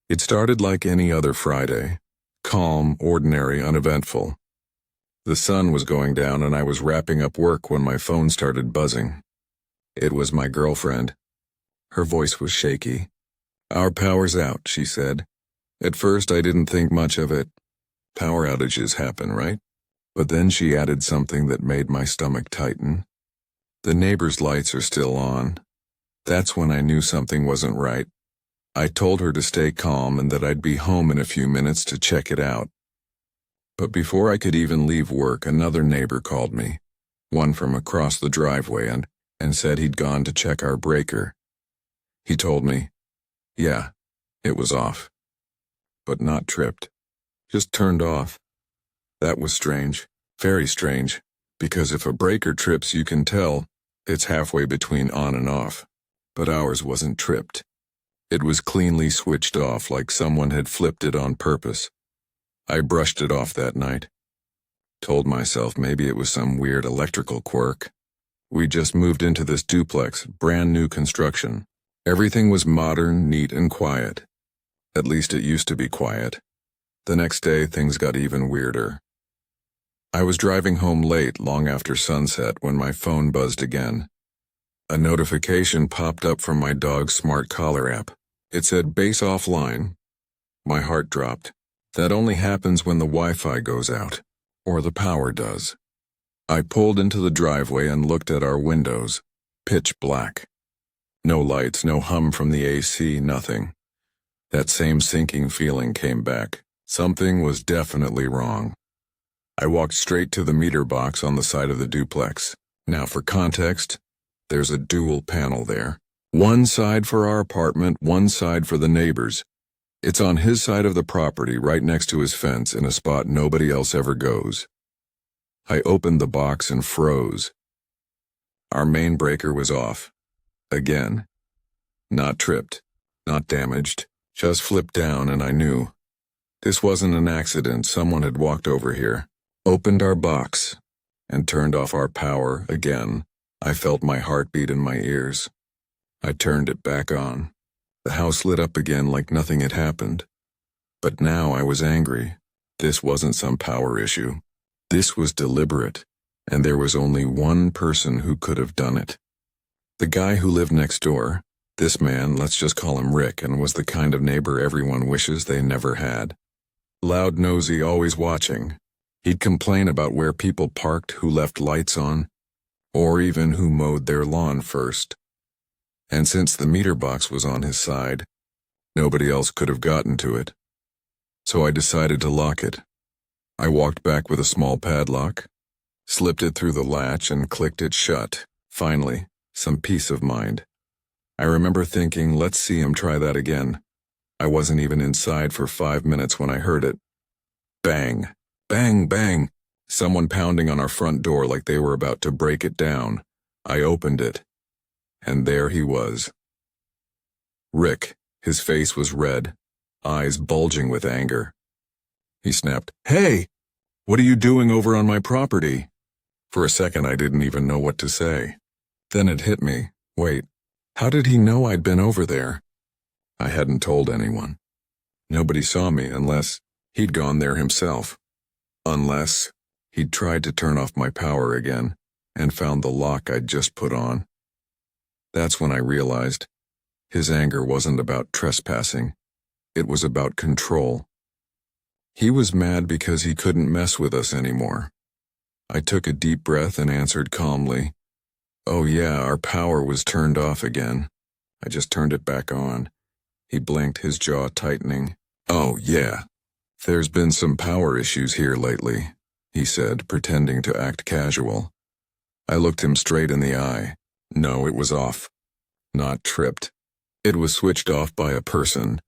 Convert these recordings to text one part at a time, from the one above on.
It started like any other Friday, calm, ordinary, uneventful. The sun was going down and I was wrapping up work when my phone started buzzing. It was my girlfriend. Her voice was shaky. "Our power's out," she said. At first I didn't think much of it. Power outages happen, right? But then she added something that made my stomach tighten. "The neighbor's lights are still on." That's when I knew something wasn't right. I told her to stay calm and that I'd be home in a few minutes to check it out. But before I could even leave work, another neighbor called me, one from across the driveway, and said he'd gone to check our breaker. He told me, yeah, it was off. But not tripped. Just turned off. That was strange, very strange, because if a breaker trips you can tell it's halfway between on and off. But ours wasn't tripped. It was cleanly switched off like someone had flipped it on purpose. I brushed it off that night. Told myself maybe it was some weird electrical quirk. We just moved into this duplex, brand new construction. Everything was modern, neat, and quiet. At least it used to be quiet. The next day, things got even weirder. I was driving home late, long after sunset, when my phone buzzed again. A notification popped up from my dog's smart collar app. It said base offline. My heart dropped. That only happens when the Wi-Fi goes out, or the power does. I pulled into the driveway and looked at our windows. Pitch black. No lights, no hum from the AC, nothing. That same sinking feeling came back. Something was definitely wrong. I walked straight to the meter box on the side of the duplex. Now for context, there's a dual panel there. One side for our apartment, one side for the neighbors. It's on his side of the property, right next to his fence, in a spot nobody else ever goes. I opened the box and froze. Our main breaker was off. Again. Not tripped, not damaged, just flipped down, and I knew. This wasn't an accident. Someone had walked over here, opened our box, and turned off our power again. I felt my heartbeat in my ears. I turned it back on. The house lit up again like nothing had happened. But now I was angry. This wasn't some power issue. This was deliberate, and there was only one person who could have done it. The guy who lived next door. This man, let's just call him Rick, and was the kind of neighbor everyone wishes they never had. Loud, nosy, always watching. He'd complain about where people parked, who left lights on, or even who mowed their lawn first. And since the meter box was on his side, nobody else could have gotten to it. So I decided to lock it. I walked back with a small padlock, slipped it through the latch, and clicked it shut. Finally, some peace of mind. I remember thinking, let's see him try that again. I wasn't even inside for 5 minutes when I heard it. Bang, bang, bang. Someone pounding on our front door like they were about to break it down. I opened it, and there he was. Rick, his face was red, eyes bulging with anger. He snapped, "Hey, what are you doing over on my property?" For a second I didn't even know what to say. Then it hit me. Wait, how did he know I'd been over there? I hadn't told anyone. Nobody saw me unless he'd gone there himself. Unless he'd tried to turn off my power again and found the lock I'd just put on. That's when I realized his anger wasn't about trespassing. It was about control. He was mad because he couldn't mess with us anymore. I took a deep breath and answered calmly, "Oh yeah, our power was turned off again. I just turned it back on." He blinked, his jaw tightening. "Oh yeah, there's been some power issues here lately," he said, pretending to act casual. I looked him straight in the eye. No, it was off. Not tripped. It was switched off by a person.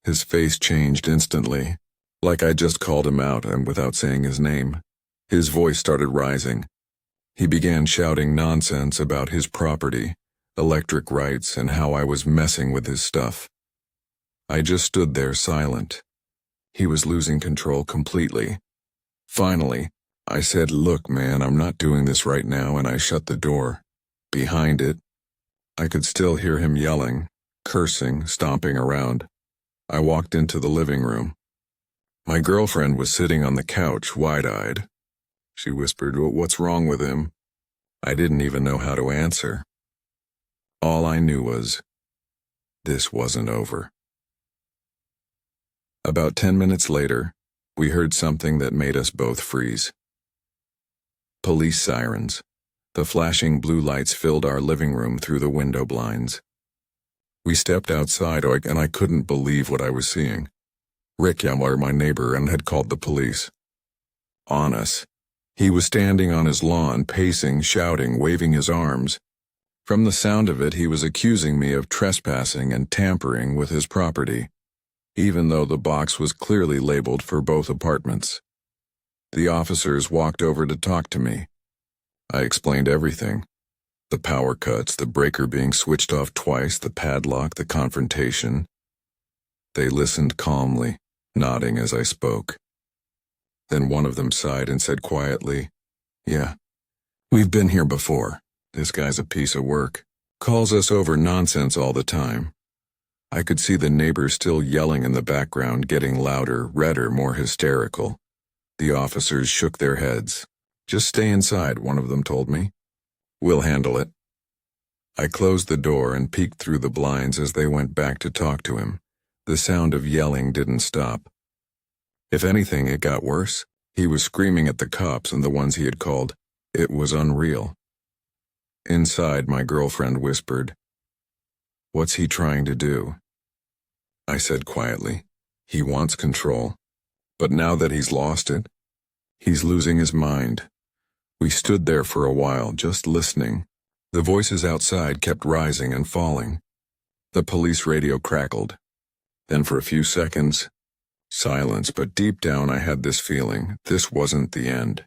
His face changed instantly, like I just called him out and without saying his name. His voice started rising. He began shouting nonsense about his property, electric rights, and how I was messing with his stuff. I just stood there silent. He was losing control completely. Finally, I said, "Look, man, I'm not doing this right now," and I shut the door. Behind it, I could still hear him yelling, cursing, stomping around. I walked into the living room. My girlfriend was sitting on the couch, wide-eyed. She whispered, "What's wrong with him?" I didn't even know how to answer. All I knew was, this wasn't over. About 10 minutes later, we heard something that made us both freeze. Police sirens. The flashing blue lights filled our living room through the window blinds. We stepped outside and I couldn't believe what I was seeing. Rick Yamler, my neighbor, and had called the police. On us. He was standing on his lawn, pacing, shouting, waving his arms. From the sound of it, he was accusing me of trespassing and tampering with his property, even though the box was clearly labeled for both apartments. The officers walked over to talk to me. I explained everything. The power cuts, the breaker being switched off twice, the padlock, the confrontation. They listened calmly, nodding as I spoke. Then one of them sighed and said quietly, "Yeah, we've been here before. This guy's a piece of work. Calls us over nonsense all the time." I could see the neighbors still yelling in the background, getting louder, redder, more hysterical. The officers shook their heads. "Just stay inside," one of them told me. "We'll handle it." I closed the door and peeked through the blinds as they went back to talk to him. The sound of yelling didn't stop. If anything, it got worse. He was screaming at the cops and the ones he had called. It was unreal. Inside, my girlfriend whispered, "What's he trying to do?" I said quietly, "He wants control. But now that he's lost it, he's losing his mind." We stood there for a while, just listening. The voices outside kept rising and falling. The police radio crackled. Then for a few seconds, silence, but deep down I had this feeling this wasn't the end.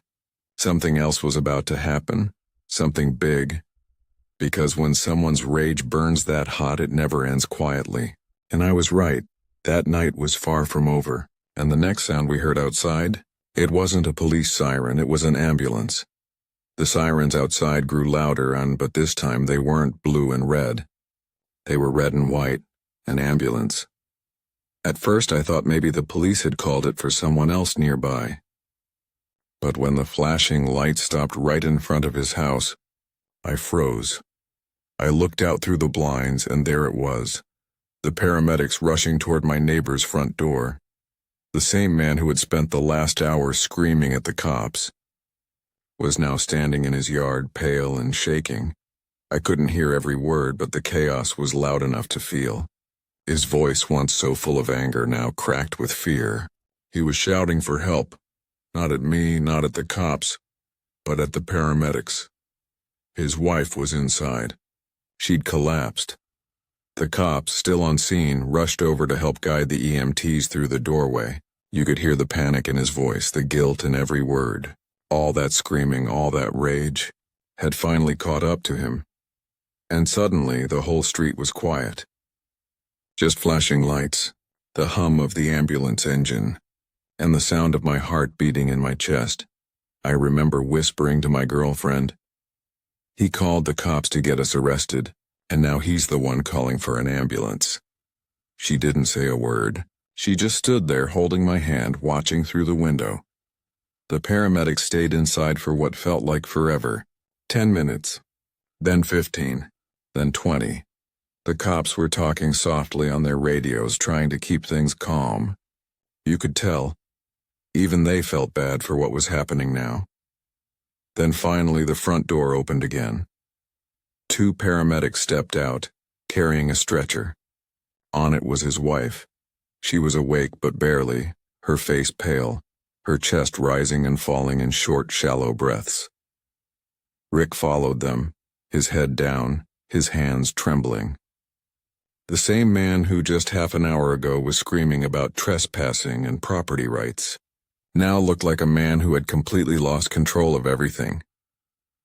Something else was about to happen, something big. Because when someone's rage burns that hot, it never ends quietly. And I was right. That night was far from over. And the next sound we heard outside, it wasn't a police siren, it was an ambulance. The sirens outside grew louder, but this time they weren't blue and red. They were red and white, an ambulance. At first I thought maybe the police had called it for someone else nearby. But when the flashing light stopped right in front of his house, I froze. I looked out through the blinds, and there it was. The paramedics rushing toward my neighbor's front door. The same man who had spent the last hour screaming at the cops was now standing in his yard, pale and shaking. I couldn't hear every word, but the chaos was loud enough to feel. His voice, once so full of anger, now cracked with fear. He was shouting for help, not at me, not at the cops, but at the paramedics. His wife was inside. She'd collapsed. The cops, still on scene, rushed over to help guide the EMTs through the doorway. You could hear the panic in his voice, the guilt in every word. All that screaming, all that rage, had finally caught up to him. And suddenly, the whole street was quiet. Just flashing lights, the hum of the ambulance engine, and the sound of my heart beating in my chest. I remember whispering to my girlfriend, "He called the cops to get us arrested, and now he's the one calling for an ambulance." She didn't say a word. She just stood there holding my hand, watching through the window. The paramedics stayed inside for what felt like forever. 10 minutes, then 15, then 20. The cops were talking softly on their radios, trying to keep things calm. You could tell. Even they felt bad for what was happening now. Then finally the front door opened again. 2 paramedics stepped out, carrying a stretcher. On it was his wife. She was awake but barely, her face pale, her chest rising and falling in short, shallow breaths. Rick followed them, his head down, his hands trembling. The same man who just half an hour ago was screaming about trespassing and property rights now looked like a man who had completely lost control of everything.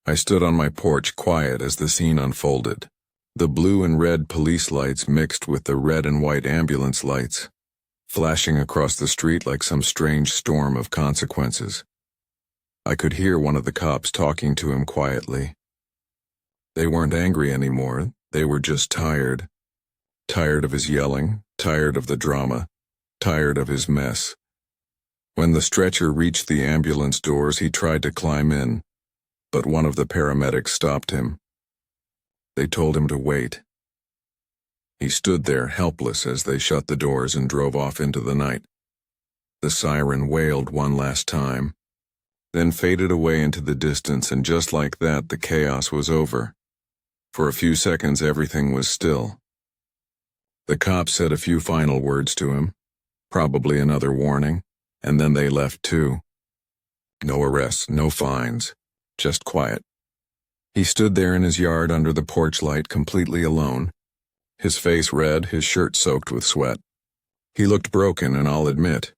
I stood on my porch, quiet as the scene unfolded. The blue and red police lights mixed with the red and white ambulance lights, flashing across the street like some strange storm of consequences. I could hear one of the cops talking to him quietly. They weren't angry anymore, they were just tired. Tired of his yelling, tired of the drama, tired of his mess. When the stretcher reached the ambulance doors, he tried to climb in, but one of the paramedics stopped him. They told him to wait. He stood there helpless as they shut the doors and drove off into the night. The siren wailed one last time, then faded away into the distance, and just like that, the chaos was over. For a few seconds, everything was still. The cops said a few final words to him, probably another warning, and then they left too. No arrests, no fines, just quiet. He stood there in his yard under the porch light, completely alone, his face red, his shirt soaked with sweat. He looked broken, and I'll admit,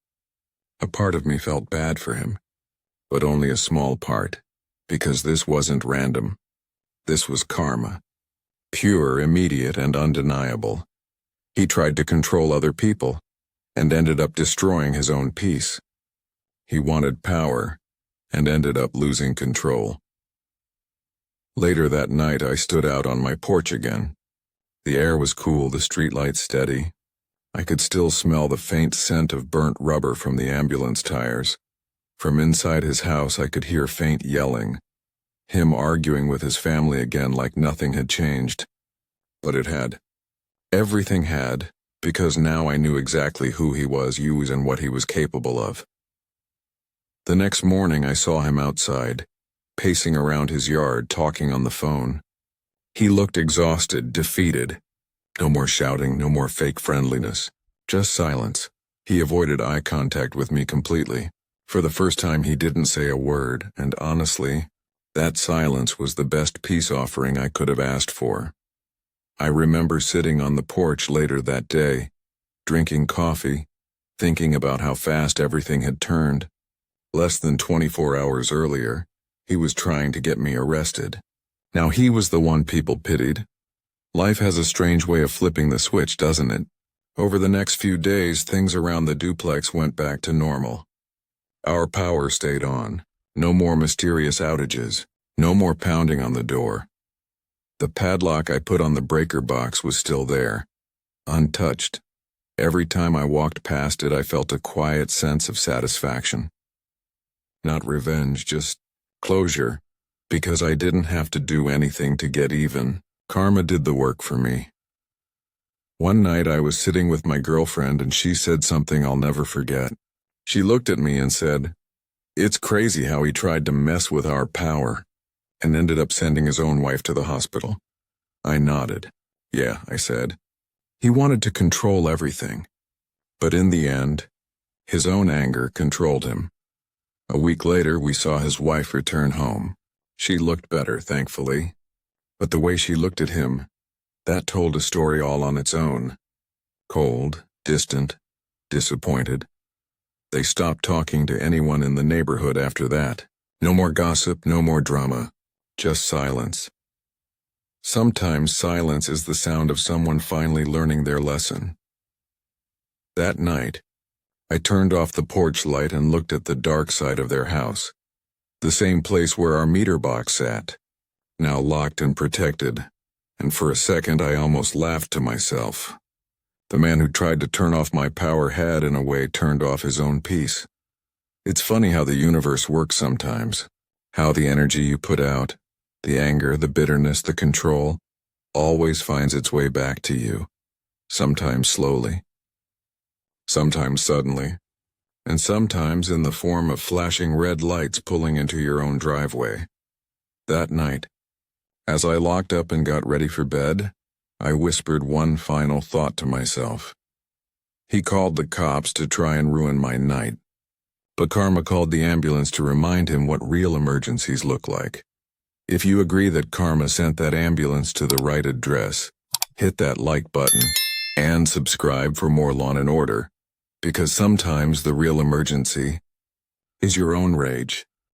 a part of me felt bad for him, but only a small part, because this wasn't random. This was karma. Pure, immediate, and undeniable. He tried to control other people, and ended up destroying his own peace. He wanted power, and ended up losing control. Later that night, I stood out on my porch again. The air was cool, the streetlights steady. I could still smell the faint scent of burnt rubber from the ambulance tires. From inside his house, I could hear faint yelling, him arguing with his family again like nothing had changed. But it had. Everything had, because now I knew exactly who he was, and what he was capable of. The next morning, I saw him outside, pacing around his yard, talking on the phone. He looked exhausted, defeated. No more shouting, no more fake friendliness, just silence. He avoided eye contact with me completely. For the first time, he didn't say a word, and honestly, that silence was the best peace offering I could have asked for. I remember sitting on the porch later that day, drinking coffee, thinking about how fast everything had turned. Less than 24 hours earlier, he was trying to get me arrested. Now he was the one people pitied. Life has a strange way of flipping the switch, doesn't it? Over the next few days, things around the duplex went back to normal. Our power stayed on. No more mysterious outages. No more pounding on the door. The padlock I put on the breaker box was still there, untouched. Every time I walked past it, I felt a quiet sense of satisfaction. Not revenge, just closure, because I didn't have to do anything to get even. Karma did the work for me. One night I was sitting with my girlfriend, and she said something I'll never forget. She looked at me and said, "It's crazy how he tried to mess with our power and ended up sending his own wife to the hospital." I nodded. "Yeah," I said. "He wanted to control everything. But in the end, his own anger controlled him." A week later, we saw his wife return home. She looked better, thankfully. But the way she looked at him, that told a story all on its own. Cold, distant, disappointed. They stopped talking to anyone in the neighborhood after that. No more gossip, no more drama. Just silence. Sometimes silence is the sound of someone finally learning their lesson. That night, I turned off the porch light and looked at the dark side of their house. The same place where our meter box sat, now locked and protected, and for a second I almost laughed to myself. The man who tried to turn off my power had, in a way, turned off his own peace. It's funny how the universe works sometimes, how the energy you put out, the anger, the bitterness, the control, always finds its way back to you, sometimes slowly, sometimes suddenly, and sometimes in the form of flashing red lights pulling into your own driveway. That night, as I locked up and got ready for bed, I whispered one final thought to myself. He called the cops to try and ruin my night, but karma called the ambulance to remind him what real emergencies look like. If you agree that karma sent that ambulance to the right address, hit that like button and subscribe for more Law and Order, because sometimes the real emergency is your own rage.